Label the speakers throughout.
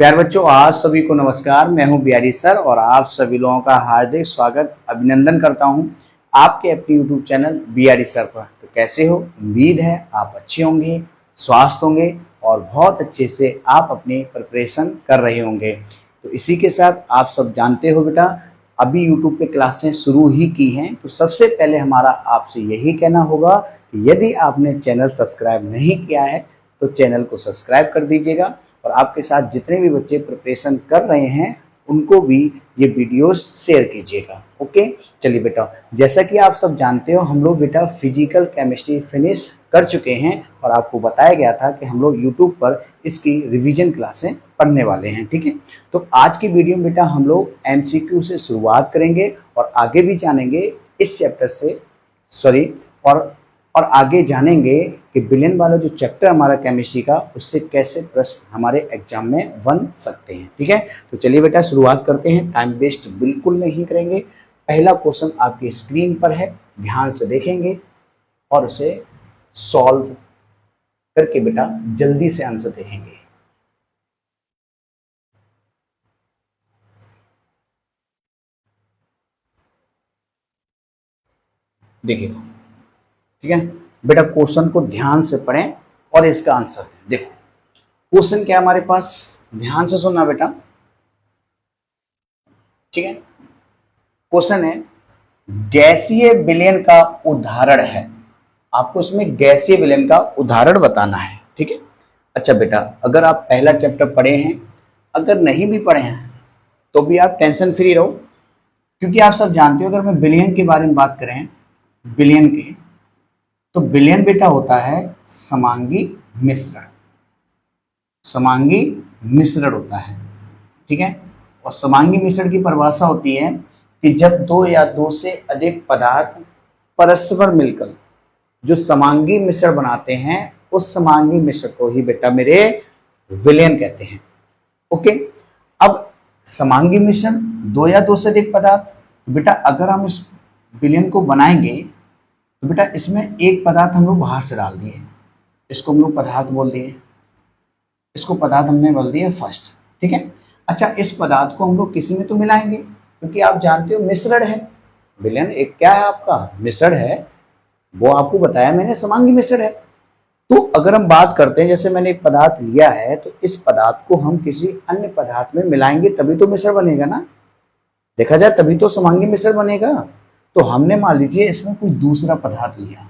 Speaker 1: प्यार बच्चों, आप सभी को नमस्कार। मैं हूं बिहारी सर और आप सभी लोगों का हार्दिक स्वागत अभिनंदन करता हूं आपके अपने यूट्यूब चैनल बिहारी सर पर। तो कैसे हो? उम्मीद है आप अच्छे होंगे, स्वस्थ होंगे और बहुत अच्छे से आप अपनी प्रिपरेशन कर रहे होंगे। तो इसी के साथ आप सब जानते हो बेटा, अभी यूट्यूब पे क्लासें शुरू ही की हैं। तो सबसे पहले हमारा आपसे यही कहना होगा कि यदि आपने चैनल सब्सक्राइब नहीं किया है तो चैनल को सब्सक्राइब कर दीजिएगा और आपके साथ जितने भी बच्चे प्रिपरेशन कर रहे हैं उनको भी ये वीडियोस शेयर कीजिएगा। ओके, चलिए बेटा, जैसा कि आप सब जानते हो हम लोग बेटा फिजिकल केमिस्ट्री फिनिश कर चुके हैं और आपको बताया गया था कि हम लोग यूट्यूब पर इसकी रिवीजन क्लासें पढ़ने वाले हैं। ठीक है, तो आज की वीडियो में बेटा हम लोग एमसीक्यू से शुरुआत करेंगे और आगे भी जानेंगे इस चैप्टर से और आगे जानेंगे कि बिलियन वाला जो चैप्टर हमारा केमिस्ट्री का, उससे कैसे प्रश्न हमारे एग्जाम में बन सकते हैं। ठीक है, तो चलिए बेटा शुरुआत करते हैं, टाइम वेस्ट बिल्कुल नहीं करेंगे। पहला क्वेश्चन आपकी स्क्रीन पर है, ध्यान से देखेंगे और उसे सॉल्व करके बेटा जल्दी से आंसर देखेंगे। देखिए, ठीक है बेटा, क्वेश्चन को ध्यान से पढ़ें और इसका आंसर देखो। क्वेश्चन क्या है हमारे पास, ध्यान से सुनना बेटा। ठीक है, क्वेश्चन है गैसीय विलयन का उदाहरण है। आपको इसमें गैसीय विलयन का उदाहरण बताना है। ठीक है, अच्छा बेटा, अगर आप पहला चैप्टर पढ़े हैं, अगर नहीं भी पढ़े हैं तो भी आप टेंशन फ्री रहो, क्योंकि आप सब जानते हो अगर मैं विलयन के बारे में बात करें, विलयन के, तो विलयन बेटा होता है समांगी मिश्रण। समांगी मिश्रण होता है। ठीक है, और समांगी मिश्रण की परिभाषा होती है कि जब दो या दो से अधिक पदार्थ परस्पर मिलकर जो समांगी मिश्रण बनाते हैं, उस समांगी मिश्रण को ही बेटा मेरे विलयन कहते हैं। ओके, अब समांगी मिश्रण दो या दो से अधिक पदार्थ, बेटा अगर हम इस विलयन को बनाएंगे तो बेटा इसमें एक पदार्थ हम लोग बाहर से डाल दिए, इसको हम लोग पदार्थ बोल दिए, इसको पदार्थ हमने बोल दिया फर्स्ट। ठीक है, अच्छा इस पदार्थ को हम लोग किसी में तो मिलाएंगे, क्योंकि आप जानते हो मिश्रण है। विलयन एक क्या है आपका, मिश्रण है, वो आपको बताया मैंने, समांगी मिश्रण है। तो अगर हम बात करते हैं, जैसे मैंने एक पदार्थ लिया है तो इस पदार्थ को हम किसी अन्य पदार्थ में मिलाएंगे तभी तो मिश्रण बनेगा ना, देखा जाए तभी तो समांगी मिश्रण बनेगा। तो हमने मान लीजिए इसमें कोई दूसरा पदार्थ लिया,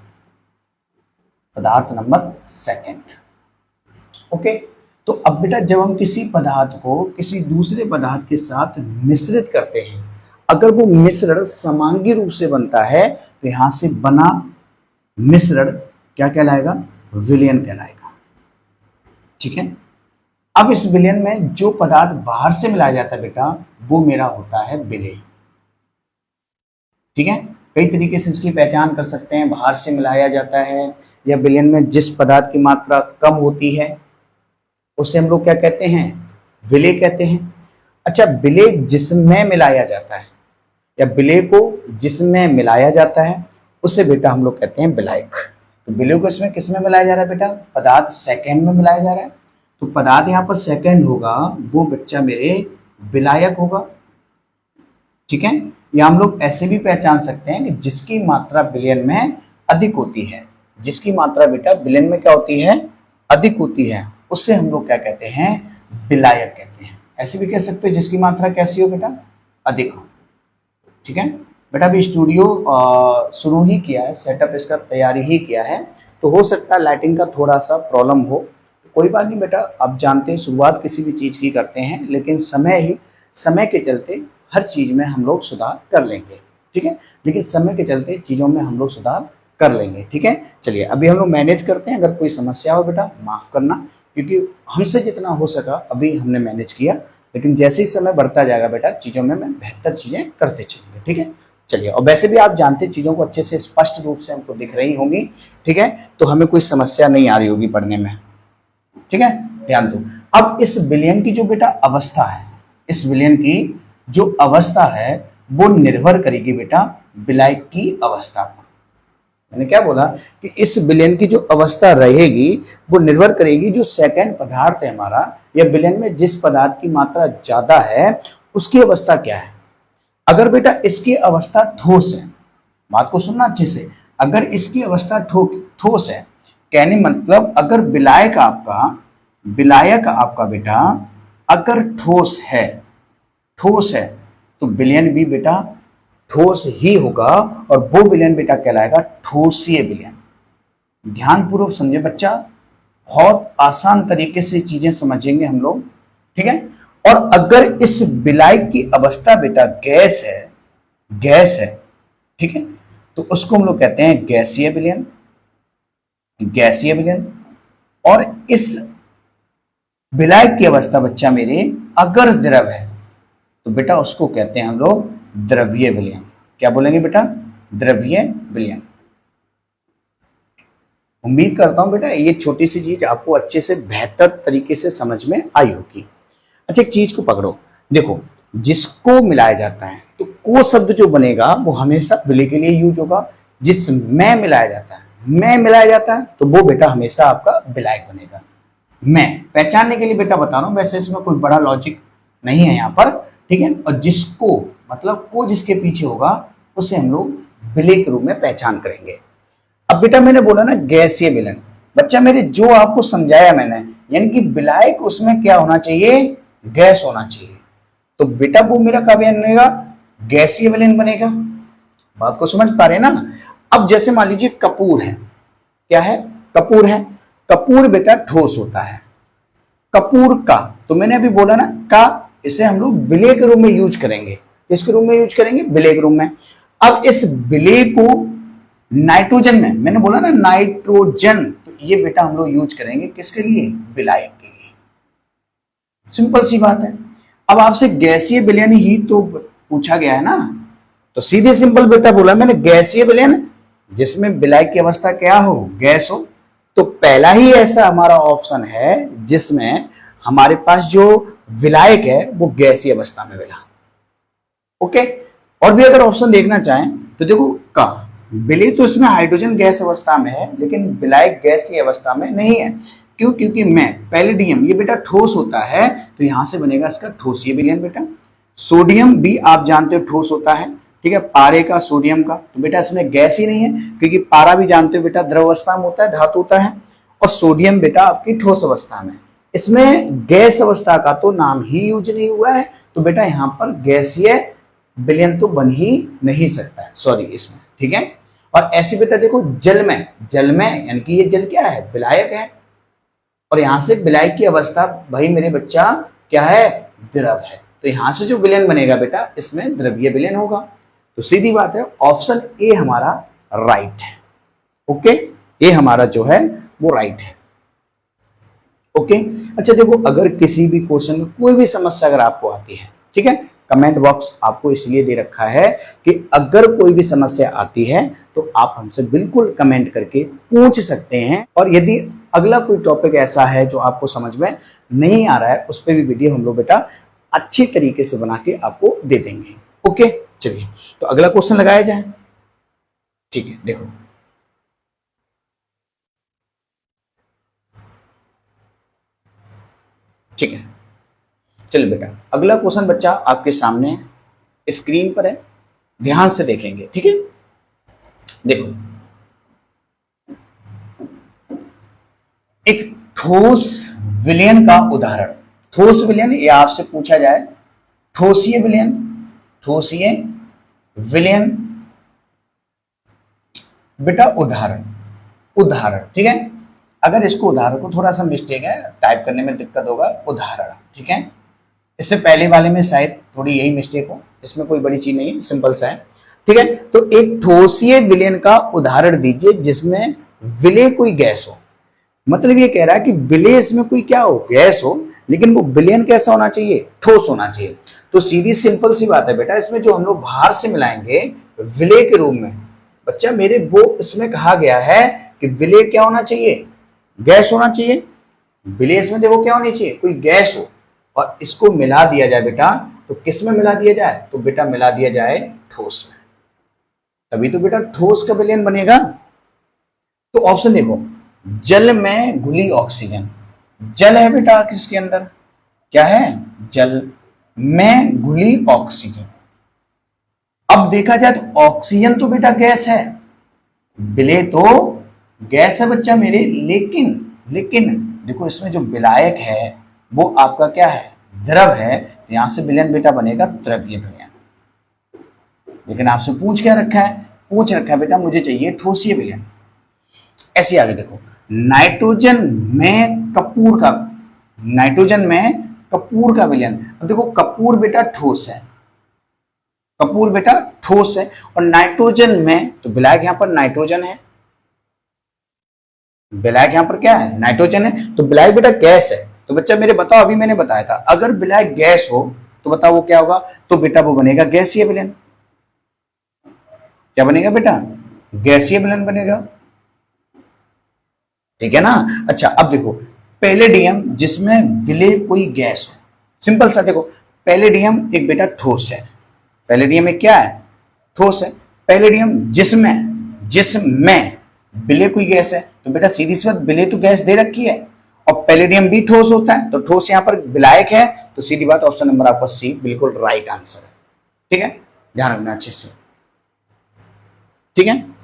Speaker 1: पदार्थ नंबर सेकंड। ओके, तो अब बेटा जब हम किसी पदार्थ को किसी दूसरे पदार्थ के साथ मिश्रित करते हैं, अगर वो मिश्रण समांगी रूप से बनता है तो यहां से बना मिश्रण क्या कहलाएगा, विलयन कहलाएगा। ठीक है, अब इस विलयन में जो पदार्थ बाहर से मिलाया जाता है बेटा, वो मेरा होता है विलेय। ठीक है, कई तरीके से इसकी पहचान कर सकते हैं, बाहर से मिलाया जाता है या विलयन में जिस पदार्थ की मात्रा कम होती है उसे हम लोग क्या कहते हैं, विलेय कहते हैं। अच्छा, विलेय जिसमें मिलाया जाता है या विलेय को जिसमें मिलाया जाता है उसे बेटा हम लोग कहते हैं विलायक। तो विलेय को इसमें किसमें मिलाया जा रहा है बेटा, पदार्थ सेकंड में मिलाया जा रहा है, तो पदार्थ यहाँ पर सेकंड होगा, वो बच्चा मेरे विलायक होगा। ठीक है, या हम लोग ऐसे भी पहचान सकते हैं कि जिसकी मात्रा विलयन में अधिक होती है, जिसकी मात्रा बेटा विलयन में क्या होती है, अधिक होती है, उससे हम लोग क्या कहते हैं, विलायक कहते हैं। ऐसे भी कह सकते हो जिसकी मात्रा कैसी हो बेटा, अधिक हो। ठीक है बेटा, अभी स्टूडियो शुरू ही किया है, सेटअप इसका तैयारी ही किया है, तो हो सकता है लाइटिंग का थोड़ा सा प्रॉब्लम हो, तो कोई बात नहीं बेटा, आप जानते हैं शुरुआत किसी भी चीज़ की करते हैं, लेकिन समय के चलते हर चीज़ में हम लोग सुधार कर लेंगे। ठीक है, लेकिन समय के चलते चीज़ों में हम लोग सुधार कर लेंगे। ठीक है, चलिए अभी हम लोग मैनेज करते हैं, अगर कोई समस्या हो बेटा माफ़ करना, क्योंकि हमसे जितना हो सका अभी हमने मैनेज किया, लेकिन जैसे ही समय बढ़ता जाएगा बेटा चीज़ों में मैं बेहतर चीज़ें करते चलेंगे। ठीक है, चलिए, और वैसे भी आप जानते चीज़ों को अच्छे से स्पष्ट रूप से हमको दिख रही होंगी। ठीक है, तो हमें कोई समस्या नहीं आ रही होगी पढ़ने में। ठीक है, ध्यान दो। अब इस विलयन की जो बेटा अवस्था है, इस विलयन की जो अवस्था है वो निर्भर करेगी बेटा विलायक की अवस्था पर। मैंने क्या बोला कि इस विलयन की जो अवस्था रहेगी वो निर्भर करेगी जो सेकंड पदार्थ है हमारा, या विलयन में जिस पदार्थ की मात्रा ज्यादा है उसकी अवस्था क्या है। अगर बेटा इसकी अवस्था ठोस है, बात को सुनना अच्छे से, अगर इसकी अवस्था ठोस है, कहने मतलब अगर विलायक आपका बेटा अगर ठोस है तो विलयन भी बेटा ठोस ही होगा, और वो विलयन बेटा कहलाएगा ठोसीय विलयन। ध्यानपूर्वक समझे बच्चा, बहुत आसान तरीके से चीजें समझेंगे हम लोग, ठीक है। और अगर इस विलायक की अवस्था बेटा गैस है, ठीक है, तो उसको हम लोग कहते हैं गैसीय विलयन। और इस विलायक की अवस्था बच्चा मेरे अगर द्रव है तो बेटा उसको कहते हैं हम लोग द्रवीय विलयन। क्या बोलेंगे बेटा? द्रवीय विलयन। उम्मीद करता हूं बेटा ये छोटी सी चीज आपको अच्छे से बेहतर तरीके से समझ में आई होगी। अच्छा, एक चीज को पकड़ो, देखो जिसको मिलाया जाता है तो को शब्द जो बनेगा वो हमेशा विलय के लिए यूज होगा। जिसमें मिलाया जाता है तो वो बेटा हमेशा आपका विलायक बनेगा। मैं पहचानने के लिए बेटा बता रहा हूं, वैसे इसमें कोई बड़ा लॉजिक नहीं है यहाँ पर, ठीक है। और जिसको मतलब को जिसके पीछे होगा उसे हम लोग विलय के रूप में पहचान करेंगे। अब बेटा मैंने बोला ना गैसीय विलयन, बच्चा मेरे जो आपको समझाया मैंने, यानी कि विलायक उसमें क्या होना चाहिए? गैस होना चाहिए। तो बेटा वो मेरा क्या बनेगा? गैसीय विलयन बनेगा। बात को समझ पा रहे हैं ना? अब जैसे मान लीजिए कपूर है, क्या है? कपूर है। कपूर बेटा ठोस होता है। कपूर का, तो मैंने अभी बोला ना का, इसे हम लोग विलय के रूप में यूज करेंगे। किसके रूप में यूज करेंगे? विलय के रूप में। अब इस विलय को नाइट्रोजन में, मैंने बोला ना नाइट्रोजन, तो ये बेटा हम लोग यूज करेंगे किसके लिए? विलायक के लिए। सिंपल सी बात है। अब आपसे गैसीय विलयन ही तो पूछा गया है ना, तो सीधे सिंपल बेटा बोला मैंने गैसीय विलयन जिसमें विलायक की अवस्था क्या हो? गैस हो। तो पहला ही ऐसा हमारा ऑप्शन है जिसमें हमारे पास जो विलायक है वो गैसीय अवस्था में मिला। ओके। और भी अगर ऑप्शन देखना चाहें तो देखो का विलय तो इसमें हाइड्रोजन गैस अवस्था में है, लेकिन विलायक गैसीय अवस्था में नहीं है। क्यों? क्योंकि मैं पैलेडियम ये बेटा ठोस होता है, तो यहां से बनेगा इसका ठोसीय विलयन बेटा। सोडियम भी आप जानते हो ठोस होता है, ठीक है, पारे का, सोडियम का, तो बेटा इसमें गैस ही नहीं है, क्योंकि पारा भी जानते हो बेटा द्रव अवस्था में होता है, धातु होता है। और सोडियम बेटा आपकी ठोस अवस्था में, इसमें गैस अवस्था का तो नाम ही यूज नहीं हुआ है, तो बेटा यहां पर गैसीय विलयन तो बन ही नहीं सकता है, सॉरी इसमें, ठीक है। और ऐसे बेटा देखो जल में यानी कि ये जल क्या है? विलायक है, और यहां से विलायक की अवस्था भाई मेरे बच्चा क्या है? द्रव है। तो यहां से जो विलयन बनेगा बेटा इसमें द्रवीय विलयन होगा। तो सीधी बात है, ऑप्शन ए हमारा राइट है। ओके, ए हमारा जो है वो राइट है। ओके। अच्छा देखो, अगर किसी भी क्वेश्चन में कोई भी समस्या अगर आपको आती है, ठीक है, कमेंट बॉक्स आपको इसलिए दे रखा है कि अगर कोई भी समस्या आती है तो आप हमसे बिल्कुल कमेंट करके पूछ सकते हैं। और यदि अगला कोई टॉपिक ऐसा है जो आपको समझ में नहीं आ रहा है, उस पर भी वीडियो हम लोग बेटा अच्छी तरीके से बना के आपको दे देंगे। ओके, चलिए तो अगला क्वेश्चन लगाया जाए। ठीक है, देखो ठीक है, चलिए बेटा अगला क्वेश्चन बच्चा आपके सामने स्क्रीन पर है, ध्यान से देखेंगे, ठीक है। देखो, एक ठोस विलयन का उदाहरण, ठोस विलयन ये आपसे पूछा जाए, ठोसीय विलयन बेटा उदाहरण, ठीक है। अगर इसको उदाहरण को थोड़ा सा मिस्टेक है, टाइप करने में दिक्कत होगा, उदाहरण, ठीक है। इससे पहले वाले में शायद थोड़ी यही मिस्टेक हो, इसमें कोई बड़ी चीज नहीं है, सिंपल सा है, ठीक है। तो एक ठोसीय विलयन का उदाहरण दीजिए जिसमें विलय कोई गैस हो। मतलब ये कह रहा है कि विलय इसमें कोई क्या हो? गैस हो, लेकिन वो विलयन कैसा होना चाहिए? ठोस होना चाहिए। तो सीधी सिंपल सी बात है बेटा, इसमें जो हम लोग बाहर से मिलाएंगे विलय के रूप में, बच्चा मेरे वो इसमें कहा गया है कि विलय क्या होना चाहिए? गैस होना चाहिए। विलय इसमें देखो क्या होनी चाहिए? कोई गैस हो, और इसको मिला दिया जाए बेटा, तो किस में मिला दिया जाए? तो बेटा मिला दिया जाए ठोस में, तभी तो बेटा ठोस का विलयन बनेगा। तो ऑप्शन देखो, जल में घुली ऑक्सीजन, जल है बेटा किसके अंदर? क्या है, जल में घुली ऑक्सीजन। अब देखा जाए तो ऑक्सीजन तो बेटा गैस है, विलेय तो गैस है बच्चा मेरे, लेकिन लेकिन देखो इसमें जो विलायक है वो आपका क्या है, द्रव है, तो यहां से विलयन बेटा बनेगा द्रव्य विलयन। लेकिन आपसे पूछ क्या रखा है, पूछ रखा है बेटा मुझे चाहिए ठोसीय विलयन। ऐसे आगे देखो, नाइट्रोजन में कपूर का, नाइट्रोजन में कपूर का विलयन। अब देखो कपूर बेटा ठोस है, कपूर बेटा ठोस है, और नाइट्रोजन में तो विलायक यहां पर नाइट्रोजन है, विलायक यहां पर क्या है, नाइट्रोजन है, तो विलायक बेटा गैस है। तो बच्चा मेरे बताओ, अभी मैंने बताया था अगर विलायक गैस हो तो बताओ वो क्या होगा, तो बेटा वो बनेगा गैसीय विलयन। क्या बनेगा बेटा, गैसीय विलयन बनेगा, ठीक है ना। अच्छा अब देखो पैलेडियम जिसमें विलेय कोई गैस हो, सिंपल सा देखो, पैलेडियम एक बेटा ठोस है, पैलेडियम एक क्या है, ठोस है। पैलेडियम जिसमें जिसमें विलेय कोई गैस है, तो बेटा सीधी सी बात विलेय तो गैस दे रखी है, और पैलेडियम भी ठोस होता है, तो ठोस यहां पर विलायक है, तो सीधी बात ऑप्शन नंबर आपका सी बिल्कुल राइट आंसर है। ठीक है, ध्यान रखना अच्छे से, ठीक है।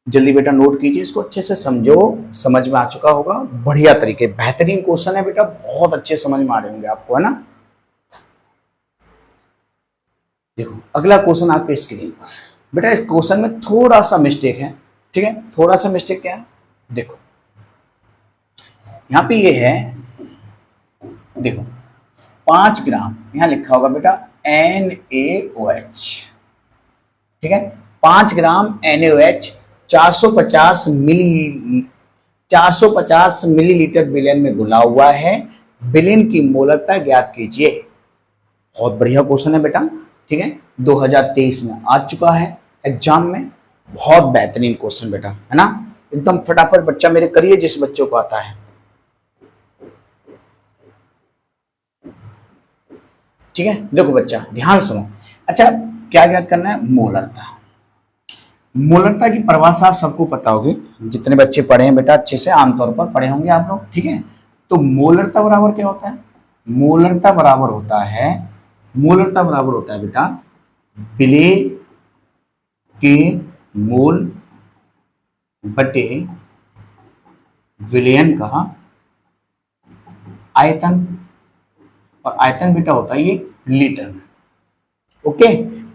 Speaker 1: जल्दी बेटा नोट कीजिए, इसको अच्छे से समझो, समझ में आ चुका होगा, बढ़िया तरीके, बेहतरीन क्वेश्चन है बेटा, बहुत अच्छे समझ में आ रहे होंगे आपको, है ना। देखो अगला क्वेश्चन आपके स्क्रीन पर, बेटा इस क्वेश्चन में थोड़ा सा मिस्टेक है, ठीक है, थोड़ा सा मिस्टेक क्या है, देखो यहां पे ये है, देखो 5 ग्राम यहां लिखा होगा बेटा NaOH, ठीक है, 5 ग्राम NaOH 450 मिलीलीटर विलयन में घुला हुआ है, विलयन की मोलरता ज्ञात कीजिए। बहुत बढ़िया क्वेश्चन है बेटा, ठीक है, 2023 में आ चुका है एग्जाम में, बहुत बेहतरीन क्वेश्चन बेटा, है ना, एकदम फटाफट बच्चा मेरे करिए जिस बच्चों को आता है, ठीक है। देखो बच्चा ध्यान सुनो, अच्छा क्या ज्ञात करना है, मोलरता। मोलरता की परिभाषा आप सबको पता होगी, जितने बच्चे पढ़े हैं बेटा अच्छे से, आमतौर पर पढ़े होंगे आप लोग, ठीक है। तो मोलरता बराबर क्या होता है, मोलरता बराबर होता है, मोलरता बराबर होता है बेटा विलेय के मोल बटे विलयन का आयतन, और आयतन बेटा होता है ये लीटर में, ओके।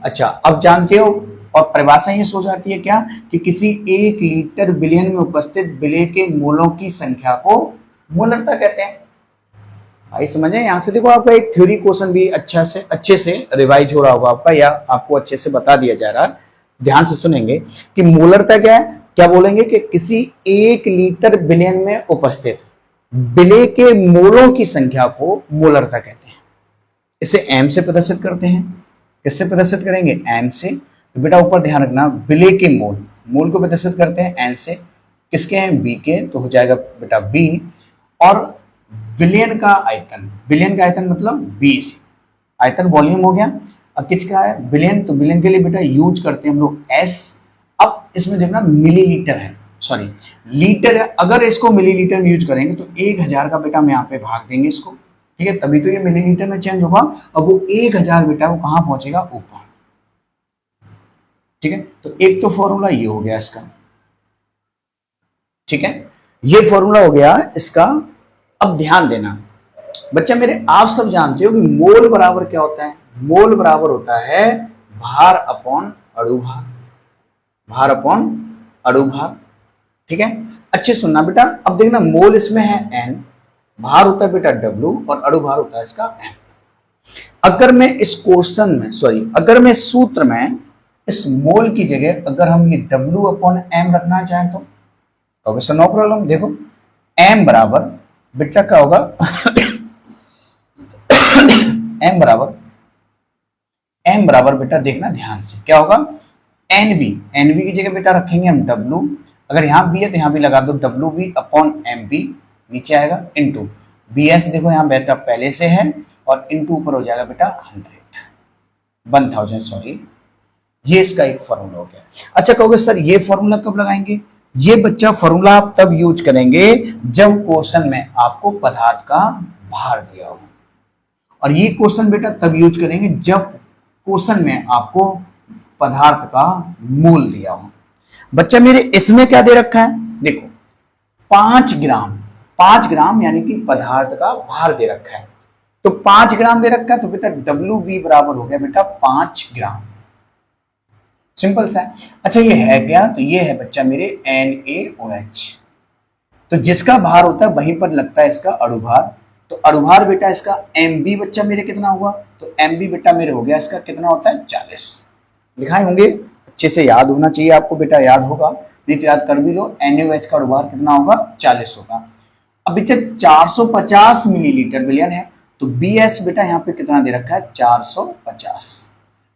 Speaker 1: अच्छा अब जानते हो, और परिभाषा ये सो जाती है क्या, कि किसी 1 लीटर विलयन में उपस्थित विलेय के मोलों की संख्या को मोलरता कहते हैं। भाई समझे, यहां से देखो आपका एक थ्योरी क्वेश्चन भी अच्छे से रिवाइज हो रहा होगा आपका, या आपको अच्छे से बता दिया जा रहा है, ध्यान से सुनेंगे कि मोलरता क्या है, क्या बोलेंगे कि किसी 1 लीटर विलयन में उपस्थित विलेय के मोलों की संख्या को मोलरता कहते हैं। इसे एम से प्रदर्शित करते हैं, किससे प्रदर्शित करेंगे, एम से। तो बेटा ऊपर ध्यान रखना, विलेय के मोल, मोल को प्रदर्शित करते हैं एन से, किसके हैं, बी के, तो हो जाएगा बेटा बी। और विलयन का आयतन, विलयन का आयतन मतलब बी से, आयतन वॉल्यूम हो गया। अब किसका है विलयन, तो विलयन के लिए बेटा यूज करते हैं हम लोग एस। अब इसमें देखना मिलीलीटर है, सॉरी लीटर है, अगर इसको मिलीलीटर में यूज करेंगे तो 1000 का बेटा हम यहाँ पे भाग देंगे इसको, ठीक है, तभी तो ये मिलीलीटर में चेंज होगा। अब वो 1000 बेटा वो कहां पहुंचेगा, ऊपर, ठीक है। तो एक तो फॉर्मूला ये हो गया इसका, ठीक है, ये फॉर्मूला हो गया इसका। अब ध्यान देना बच्चा मेरे, आप सब जानते हो कि मोल बराबर क्या होता है, मोल बराबर होता है भार अपॉन अणुभार, भार अपॉन अणुभार, ठीक है। अच्छे सुनना बेटा, अब देखना मोल इसमें है n, भार होता है बेटा w, और अणुभार होता है इसका m। अगर मैं इस क्वेश्चन में, सॉरी अगर मैं सूत्र में इस मोल की जगह अगर हम ये w अपॉन m रखना चाहें तो सर नो प्रॉब्लम। देखो m बराबर बेटा क्या होगा m बराबर बेटा देखना ध्यान से क्या होगा, nv, nv की जगह बेटा रखेंगे हम w, अगर यहाँ b है तो यहाँ भी लगा दो wv अपॉन mv, नीचे आएगा इनटू bs, देखो यहाँ बेटा पहले से है, और इनटू ऊपर हो जाएगा बेटा 1000, सॉरी, ये इसका एक फॉर्मूला हो गया। अच्छा कहोगे सर ये फॉर्मूला कब लगाएंगे, ये बच्चा फॉर्मूला आप तब यूज करेंगे जब क्वेश्चन में आपको पदार्थ का भार दिया हो, और ये क्वेश्चन बेटा तब यूज करेंगे जब क्वेश्चन में आपको पदार्थ का मोल दिया हो। बच्चा मेरे इसमें क्या दे रखा है, देखो 5 ग्राम, 5 ग्राम यानी कि पदार्थ का भार दे रखा है, तो 5 ग्राम दे रखा है, तो बेटा WB बराबर हो गया बेटा 5 ग्राम। सिंपल सा है। अच्छा ये है क्या, तो ये है बच्चा मेरे NaOH। तो जिसका भार होता है वहीं पर लगता है इसका अणुभार, तो अणुभार बेटा इसका Mb बच्चा मेरे कितना हुआ, तो Mb बेटा मेरे हो गया इसका कितना होता है 40। लिखाए होंगे, अच्छे से याद होना चाहिए आपको बेटा, याद होगा नहीं तो याद कर भी लो। NaOH का अणुभार कितना होगा 40 होगा। अब बेटा 450 मिलीलीटर विलयन है, तो Bs बेटा यहाँ पे कितना दे रखा है 450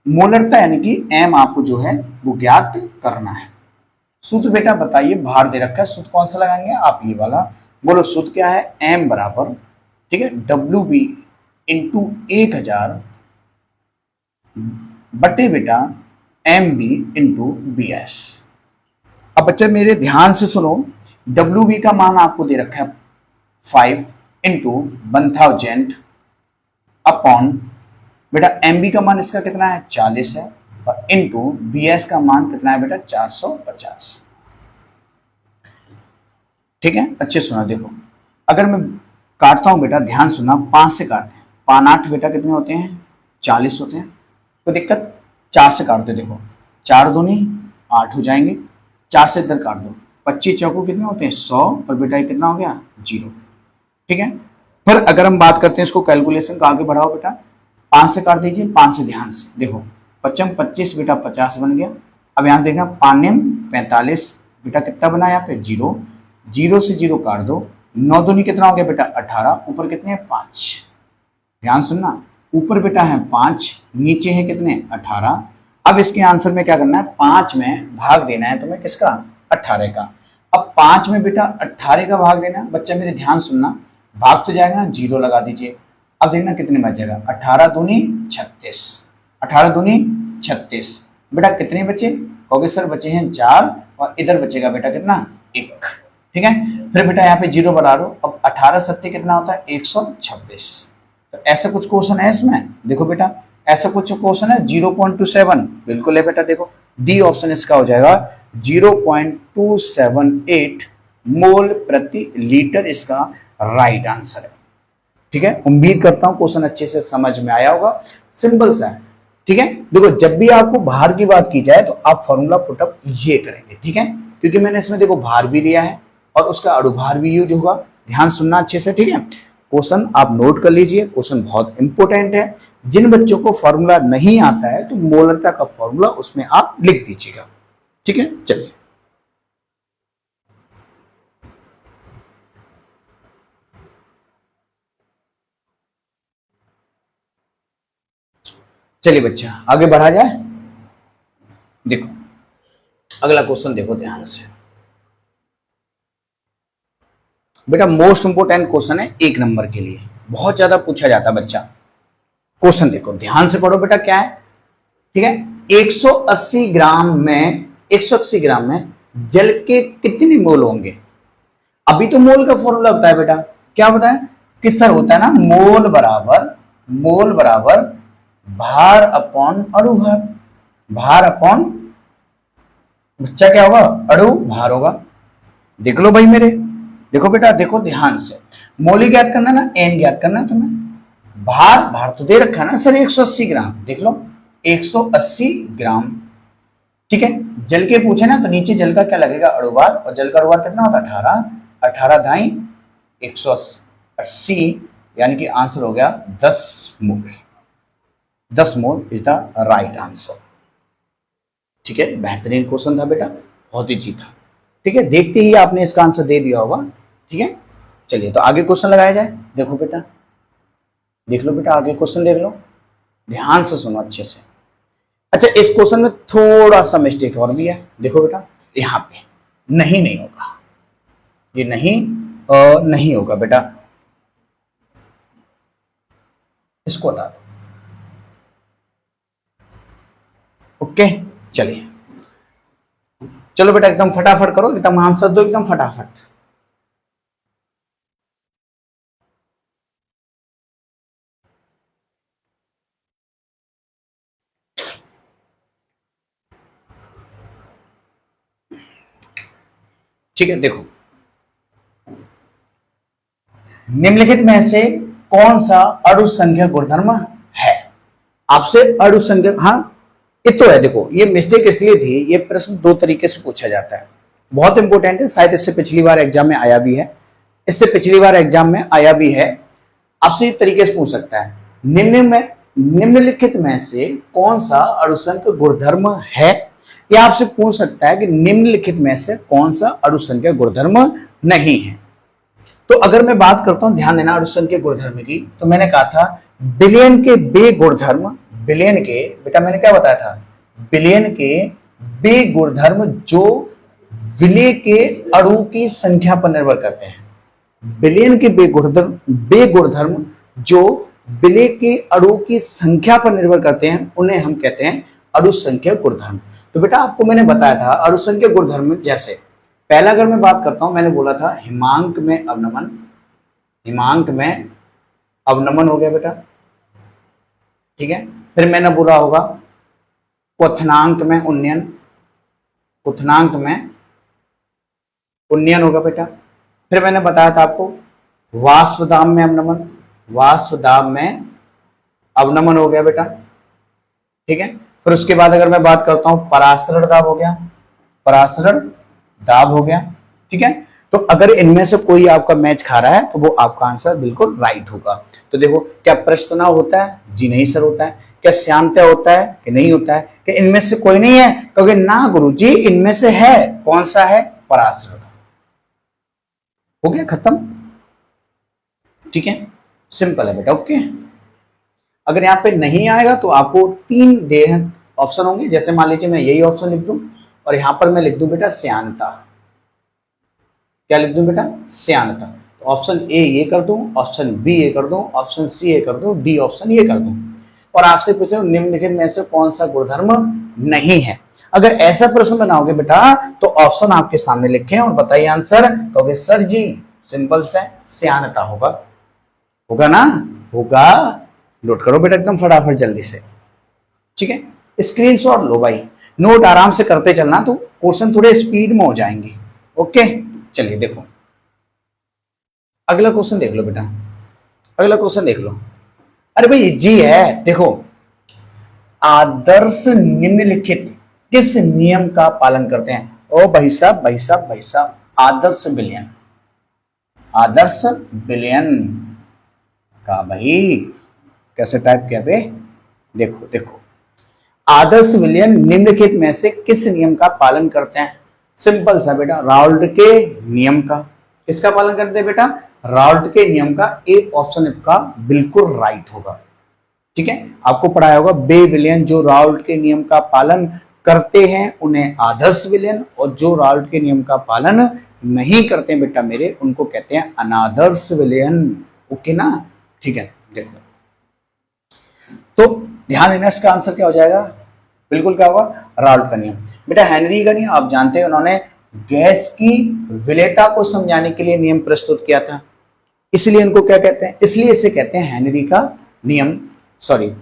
Speaker 1: मोलरता, यानी कि M आपको जो है वो ज्ञात करना है। सूत्र बेटा बताइए, भार दे रखा है, सूत्र कौन सा लगाएंगे आप, ये वाला बोलो। सूत्र क्या है, M बराबर ठीक है WB इंटू 1000 बटे बेटा MB इंटू BS। अब बच्चे मेरे ध्यान से सुनो, WB का मान आपको दे रखा है 5 इंटू 1000 अपॉन बेटा MB का मान इसका कितना है 40 है, और इंटू BS का मान कितना है बेटा 450। ठीक है, अच्छे सुना। देखो अगर मैं काटता हूं बेटा, ध्यान सुनना, 5 से काटते हैं, 5 8 बेटा कितने होते हैं 40 होते हैं, कोई दिक्कत। 4 से काटते, देखो 4 दूनी 8 हो जाएंगे, 4 से इधर काट दो, 25 चौको कितने होते हैं 100, और बेटा ये कितना हो गया 0। ठीक है, फिर अगर हम बात करते हैं इसको कैलकुलेशन को आगे बढ़ाओ बेटा, 5 से काट दीजिए, 5 से ध्यान से देखो, 25 25 बेटा 50 बन गया। अब यहाँ देखना 5 45 बेटा कितना बना यहाँ पे 0, 0 से 0 काट दो, 9 दूनी कितना हो गया बेटा 18, ऊपर कितने हैं 5। ध्यान सुनना, ऊपर बेटा है 5, नीचे है कितने 18। अब इसके आंसर में क्या करना है, 5 में भाग देना है तुम्हें किसका 18 का। अब 5 में बेटा 18 का भाग देना, बच्चा मेरे ध्यान सुनना, भाग तो जाएगा ना, 0 लगा दीजिए। अब देखना कितने बचेगा, 18 दूनी 36, 18 दूनी 36 बेटा कितने बचे, कहोगे सर बचे हैं 4, और इधर बचेगा बेटा कितना 1। ठीक है, फिर बेटा यहाँ पे 0 बढ़ा दो, अब 18 सत्ते कितना होता है 126। तो ऐसा कुछ क्वेश्चन है इसमें, देखो बेटा ऐसा कुछ क्वेश्चन है 0.27, बिल्कुल है बेटा। देखो डी ऑप्शन इसका हो जाएगा 0.278 मोल प्रति लीटर, इसका राइट आंसर है। ठीक है, उम्मीद करता हूं क्वेश्चन अच्छे से समझ में आया होगा, सिंपल सा है। ठीक है, देखो जब भी आपको भार की बात की जाए तो आप फॉर्मूला पुटअप ये करेंगे। ठीक है, क्योंकि मैंने इसमें देखो भार भी लिया है और उसका अणुभार भी यूज होगा, ध्यान सुनना अच्छे से। ठीक है, क्वेश्चन आप नोट कर लीजिए, क्वेश्चन बहुत इंपॉर्टेंट है। जिन बच्चों को फॉर्मूला नहीं आता है तो मोलरता का फॉर्मूला उसमें आप लिख दीजिएगा। ठीक है, चलिए चलिए बच्चा आगे बढ़ा जाए। देखो अगला क्वेश्चन देखो ध्यान से बेटा, मोस्ट इंपोर्टेंट क्वेश्चन है 1 नंबर के लिए, बहुत ज्यादा पूछा जाता है बच्चा। क्वेश्चन देखो ध्यान से पढ़ो बेटा, क्या है। ठीक है, 180 ग्राम में 180 ग्राम में जल के कितने मोल होंगे। अभी तो मोल का फॉर्मूला होता है बेटा, क्या होता है कि सर होता है ना मोल बराबर भार अपॉन अणुभार, भार अपॉन बच्चा क्या होगा अणु भार होगा। देख लो भाई मेरे, देखो बेटा देखो ध्यान से, मोल ज्ञात करना ना, एन ज्ञात करना तुम्हें, भार तो दे रखा है ना सर 180 ग्राम, देख लो 180 ग्राम। ठीक है, जल के पूछे ना तो नीचे जल का क्या लगेगा अणुभार, और जल का अणुभार कितना होता है 18, 18 ढाई 180, यानी कि आंसर हो गया 10 मोल। 10 mole is the right answer. ठीक है, बेहतरीन क्वेश्चन था बेटा, बहुत ही जी था। ठीक है, देखते ही आपने इसका आंसर दे दिया होगा। ठीक है, चलिए तो आगे क्वेश्चन लगाया जाए। देखो बेटा, देख लो बेटा आगे क्वेश्चन देख लो, ध्यान से सुनो अच्छे से। अच्छा इस क्वेश्चन में थोड़ा सा मिस्टेक और भी है, देखो बेटा यहां पे नहीं होगा, ये नहीं होगा बेटा, इसको हटा दो। ओके चलिए, चलो बेटा एकदम फटाफट करो, एकदम आंसर दो एकदम फटाफट। ठीक है, देखो निम्नलिखित में से कौन सा अणु संख्या गुणधर्म है? आपसे अणु संख्या, हाँ ये तो है। देखो ये मिस्टेक इसलिए थी, ये प्रश्न दो तरीके से पूछा जाता है, बहुत इंपॉर्टेंट है, शायद इससे पिछली बार एग्जाम में आया भी है, इससे पिछली बार एग्जाम में आया भी है। आपसे इस तरीके से पूछ सकता है, निम्नलिखित में से कौन सा अणुसंख्य गुणधर्म है, या आपसे पूछ सकता है कि निम्नलिखित में से कौन सा अणुसंख्या गुणधर्म नहीं है। तो अगर मैं बात करता हूं, ध्यान देना अणुसंख्या गुणधर्म की, तो मैंने कहा था बिलियन के बे गुणधर्म, बिलियन के, बेटा मैंने क्या बताया था, बिलियन के बे गुणधर्म जो विलय के अणु की संख्या पर निर्भर करते हैं। बिलियन के बे गुणधर्म जो विलय के अणु की संख्या पर निर्भर करते हैं, उन्हें हम कहते हैं अणुसंख्या गुणधर्म। तो बेटा आपको मैंने बताया था अणुसंख्या गुणधर्म, जैसे पहला अगर मैं बात करता हूं, मैंने बोला था हिमांक में अवनमन, हिमांक में अवनमन हो गया बेटा, ठीक है। फिर मैंने बोला होगा क्वथनांक में उन्नयन, क्वथनांक में उन्नयन होगा बेटा। फिर मैंने बताया था आपको वाष्पदाब में अवनमन, वाष्पदाब में अवनमन हो गया बेटा, ठीक है। फिर उसके बाद अगर मैं बात करता हूं परासरण दाब हो गया, परासरण दाब हो गया, ठीक है। तो अगर इनमें से कोई आपका मैच खा रहा है तो वो आपका आंसर बिल्कुल राइट होगा। तो देखो क्या प्रश्न तनाव होता है? जी नहीं सर होता है। क्या श्यानता होता है कि नहीं होता है? कि इनमें से कोई नहीं है? क्योंकि ना गुरुजी इनमें से है। कौन सा है? परासरण। हो गया खत्म, ठीक है, सिंपल है बेटा, ओके। अगर यहाँ पे नहीं आएगा तो आपको तीन दे ऑप्शन होंगे, जैसे मान लीजिए मैं यही ऑप्शन लिख दूं और यहां पर मैं लिख दूं बेटा श्यानता, क्या लिख दूं बेटा? श्यानता। तो ऑप्शन ए ये कर दूं, ऑप्शन बी ये कर दूं, ऑप्शन सी ये कर दूं, डी ऑप्शन ये कर दूं। और आपसे पूछे निम्नलिखित में से कौन सा गुणधर्म नहीं है। अगर ऐसा प्रश्न बनाओगे बेटा तो ऑप्शन आपके सामने लिखे और बताइए आंसर, कहोगे सर जी सिंपल से श्यानता होगा, होगा ना? होगा। नोट करो बेटा एकदम फटाफट जल्दी से, ठीक है। स्क्रीनशॉट लो भाई, नोट आराम से करते चलना तो क्वेश्चन थोड़े स्पीड में हो जाएंगे, ओके। चलिए देखो अगला क्वेश्चन देख लो बेटा, अगला क्वेश्चन देख लो। अरे भाई जी है, देखो आदर्श निम्नलिखित किस नियम का पालन करते हैं? ओ भाई साहब भाई साहब भाई साहब, आदर्श विलयन, आदर्श विलयन का भाई कैसे टाइप किया बे? देखो देखो, आदर्श विलयन निम्नलिखित में से किस नियम का पालन करते हैं? सिंपल सा बेटा, राउल्ट के नियम का। किसका पालन करते हैं बेटा? राउल्ट के नियम का। एक ऑप्शन का बिल्कुल राइट होगा, ठीक है। आपको पढ़ाया होगा बे विलयन जो राउल्ट के नियम का पालन करते हैं उन्हें आदर्श विलयन, और जो राउल्ट के नियम का पालन नहीं करते बेटा मेरे, उनको कहते हैं अनादर्श विलयन, ओके ना? ठीक है, देखो तो ध्यान देना, इसका आंसर क्या हो जाएगा? बिल्कुल क्या होगा? राउल्ट का नियम। बेटा हेनरी का नियम आप जानते हैं, उन्होंने गैस की विलेयता को समझाने के लिए नियम प्रस्तुत किया था, इसलिए इनको क्या कहते हैं? इसलिए इसे कहते हैं हेनरी का नियम, सॉरी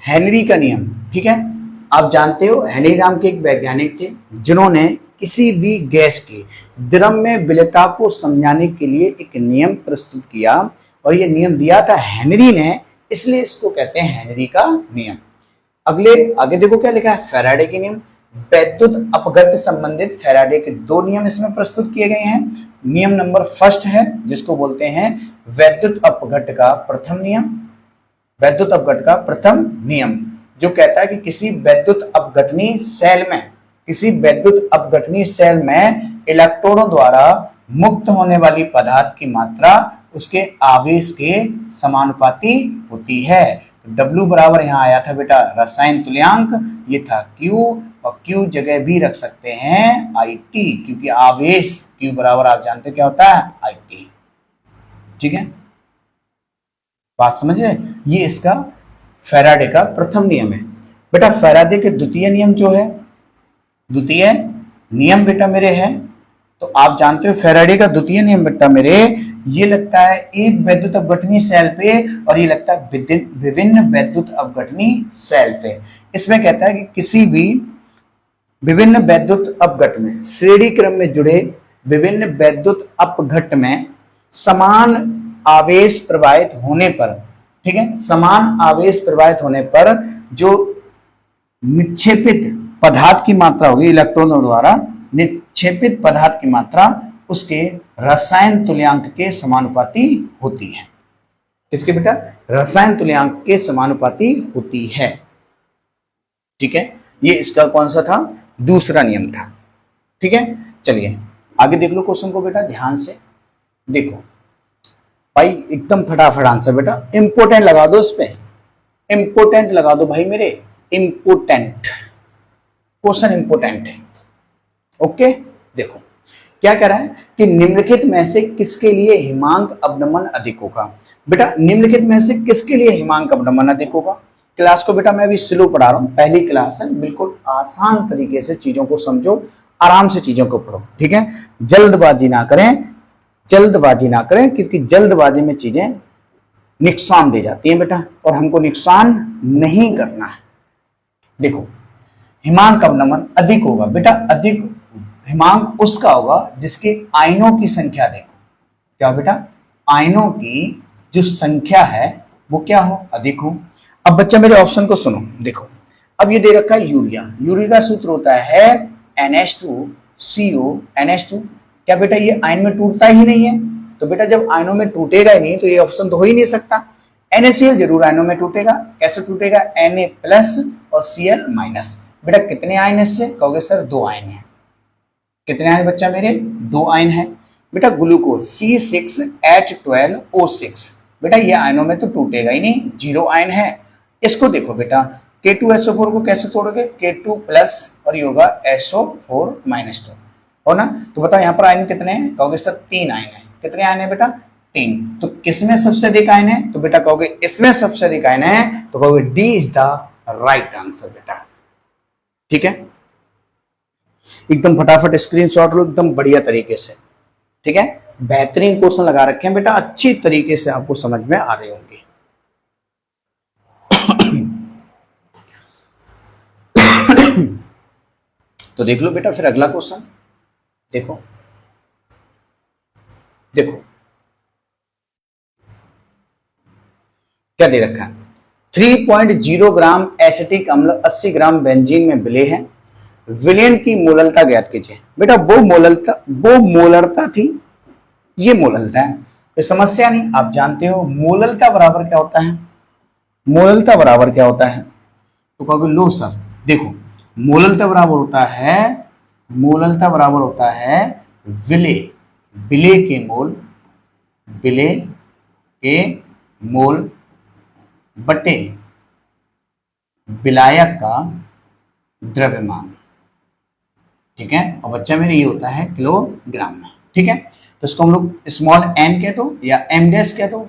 Speaker 1: हेनरी का नियम, ठीक है। आप जानते हो हेनरी नाम के एक वैज्ञानिक थे जिन्होंने किसी भी गैस की द्रव में विलेयता को समझाने के लिए एक नियम प्रस्तुत किया, और ये नियम दिया था हेनरी ने, इसलिए इसको कहते हैं हेनरी का नियम। अगले आगे देखो क्या लिखा है, फैराडे के नियम। वैद्युत अपघट्य संबंधित फैराडे के दो नियम इसमें प्रस्तुत किए गए हैं। नियम नंबर फर्स्ट है जिसको बोलते हैं वैद्युत अपघट्य का प्रथम नियम, वैद्युत अपघट्य का प्रथम नियम, जो कहता है कि किसी वैद्युत अपघटनी सेल में, किसी वैद्युत अपघटनी सेल में इलेक्ट्रॉनों द्वारा मुक्त होने वाली पदार्थ की मात्रा उसके आवेश के समानुपाती होती है। W बराबर यहाँ आया था बेटा रसायन तुल्यांक, ये था Q, और Q जगह भी रख सकते हैं IT, क्योंकि आवेश Q बराबर आप जानते क्या होता है? IT, ठीक है, बात समझ रहे? ये इसका फैराडे का प्रथम नियम है। बेटा फैराडे के द्वितीय नियम जो है, द्वितीय नियम बेटा मेरे है, तो आप जानते हो फैराडे का द्वितीय नियम बेटा मेरे, ये लगता है एक वैद्युत अपघटनी सेल पे और ये लगता है विभिन्न वैद्युत अपघटनी सेल पे। इसमें कहता है कि किसी भी विभिन्न वैद्युत अपघट में श्रेणी क्रम में जुड़े विभिन्न वैद्युत अपघट में समान आवेश प्रवाहित होने पर, ठीक है, समान आवेश प्रवाहित होने पर जो निक्षेपित पदार्थ की मात्रा होगी इलेक्ट्रॉनों द्वारा निक्षेपित पदार्थ की मात्रा उसके रसायन तुल्यांक के समानुपाती होती है। किसके बेटा? रसायन तुल्यांक के समानुपाती होती है। ठीक है, ये इसका कौन सा था? दूसरा नियम था। ठीक है, चलिए आगे देख लो क्वेश्चन को बेटा ध्यान से देखो भाई, एकदम फटाफट आंसर बेटा, इंपोर्टेंट लगा दो, इस पे इंपोर्टेंट लगा दो भाई मेरे, इंपोर्टेंट क्वेश्चन इंपोर्टेंट है। ओके, देखो क्या कह रहा है कि निम्नलिखित में से किसके लिए हिमांक अवनमन अधिक होगा। बेटा निम्नलिखित में से किसके लिए हिमांक अवनमन अधिक होगा? क्लास को बेटा मैं अभी स्लो पढ़ा रहा हूं, पहली क्लास है, बिल्कुल आसान तरीके से चीजों को समझो, आराम से चीजों को पढ़ो। ठीक है, जल्दबाजी ना करें, जल्दबाजी ना करें, क्योंकि जल्दबाजी में चीजें नुकसान दे जाती हैं बेटा, और हमको नुकसान नहीं करना है। देखो हिमांक अवनमन अधिक होगा बेटा, अधिक हिमांक उसका होगा जिसके आयनों की संख्या देखो, क्या बेटा? आयनों की जो संख्या है वो क्या हो? अधिक हो। अब बच्चा मेरे ऑप्शन को सुनो, देखो अब ये दे रखा है यूरिया, यूरिया का सूत्र होता है NH2CO NH2, क्या बेटा ये आयन में टूटता ही नहीं है? तो बेटा जब आयनों में टूटेगा ही नहीं तो ये ऑप्शन तो हो ही नहीं सकता। NaCl जरूर आयनों में टूटेगा, कैसे टूटेगा? Na+ और Cl-। बेटा कितने आयन इससे? कहोगे सर 2 आयन है। कितने आयन बच्चा मेरे? 2 आयन है। बेटा ग्लूकोज C6H12O6, बेटा ये आयनों में तो टूटेगा ही नहीं, 0 आयन है। इसको देखो बेटा K2SO4 को कैसे तोड़ोगे? K2+ और ये होगा SO4-2 हो ना। तो बताओ यहाँ पर आयन कितने हैं? कहोगे सर 3 आयन है। कितने आयन है बेटा? 3। तो किसमें सबसे अधिक आयन है? तो बेटा कहोगे इसमें सबसे अधिक आयन है, तो कहोगे D is the right answer बेटा। ठीक है, एकदम फटाफट स्क्रीनशॉट लो एकदम बढ़िया तरीके से। ठीक है, बेहतरीन क्वेश्चन लगा रखे हैं बेटा, अच्छी तरीके से आपको समझ में आ रहे होंगे। तो देख लो बेटा फिर अगला क्वेश्चन देखो, देखो क्या दे रखा है? 3.0 ग्राम एसिटिक अम्ल 80 ग्राम बेंजीन में विलेय है, विलयन की मोललता ज्ञात कीजिए। बेटा वो मोलरता थी, ये मोललता है, तो समस्या नहीं। आप जानते हो मोललता बराबर क्या होता है? मोललता बराबर क्या होता है? तो कहोगे लो सर, देखो मोललता बराबर होता है, मोललता बराबर होता है विलेय, विलेय के मोल, विलेय के मोल बटे विलायक का द्रव्यमान। ठीक है, और बच्चा मेरे ये होता है किलोग्राम में। ठीक है, तो इसको हम लोग स्मॉल n कह दो या m डैश कह दो,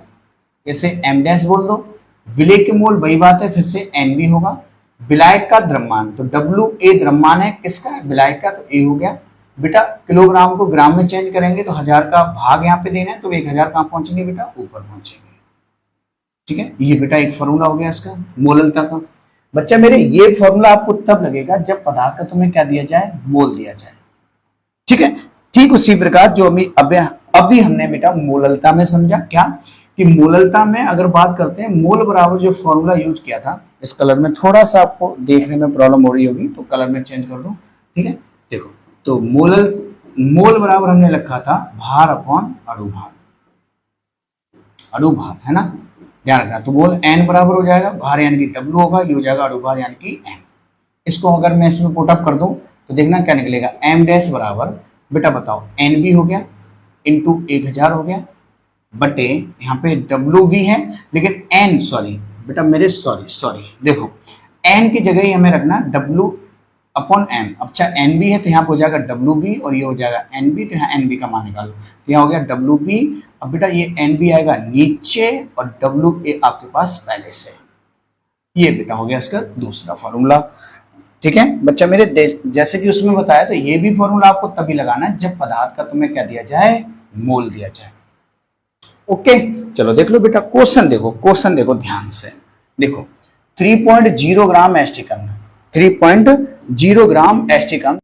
Speaker 1: जैसे m डैश बोल दो। विलेय के मोल वही बात है, फिर से n भी होगा। विलायक का द्रव्यमान, तो WA द्रव्यमान है किसका? विलायक का, तो A हो गया। बेटा किलोग्राम को ग्राम में चेंज करेंगे तो 1000 का भाग यहाँ पे देना है, तो 1000 कहाँ पहुंचेंगे बेटा? ऊपर पहुंचेंगे। ठीक है, ये बेटा एक फॉर्मूला हो गया इसका मोललता का। बच्चा मेरे ये फॉर्मूला आपको तब लगेगा जब पदार्थ का तुम्हें क्या दिया जाए? मोल दिया जाए। ठीक है, ठीक उसी प्रकार जो अभी हमने बेटा मोललता में समझा क्या कि मोललता में अगर बात करते हैं, मोल बराबर जो फॉर्मूला यूज किया था, इस कलर में थोड़ा सा आपको देखने में प्रॉब्लम हो रही होगी तो कलर में चेंज कर दो। ठीक है, देखो तो मोल बराबर हमने लिखा था भार अपॉन अणुभार, अणुभार है ना, ध्यान रखना। तो मोल n बराबर हो जाएगा, भार यानी कि W होगा, ये हो जाएगा अणुभार यानी कि m। इसको अगर मैं इसमें पुटअप कर दूं तो देखना क्या निकलेगा? m डैश बराबर बेटा बताओ NB हो गया इंटू 1000 हो गया बटे यहाँ पे WB है, लेकिन n सॉरी बेटा मेरे सॉरी देखो n की जगह ही हमें रखना W अपॉन m। अच्छा NB है तो यहाँ पे हो जाएगा WB और ये हो जाएगा NB, तो यहाँ NB का मान निकालो, तो यहाँ हो गया WB। अब बेटा ये NB आएगा नीचे और WA आपके पास पहले से। ये बेटा हो गया इसका दूसरा फॉर्मूला। ठीक है बच्चा मेरे, जैसे कि उसमें बताया, तो ये भी फॉर्मूला आपको तभी लगाना है जब पदार्थ का तुम्हें क्या दिया जाए, मोल दिया जाए। ओके चलो देख लो बेटा, क्वेश्चन देखो ध्यान से। देखो 3.0 ग्राम एस्टिकन, 3.0 ग्राम एस्टिकन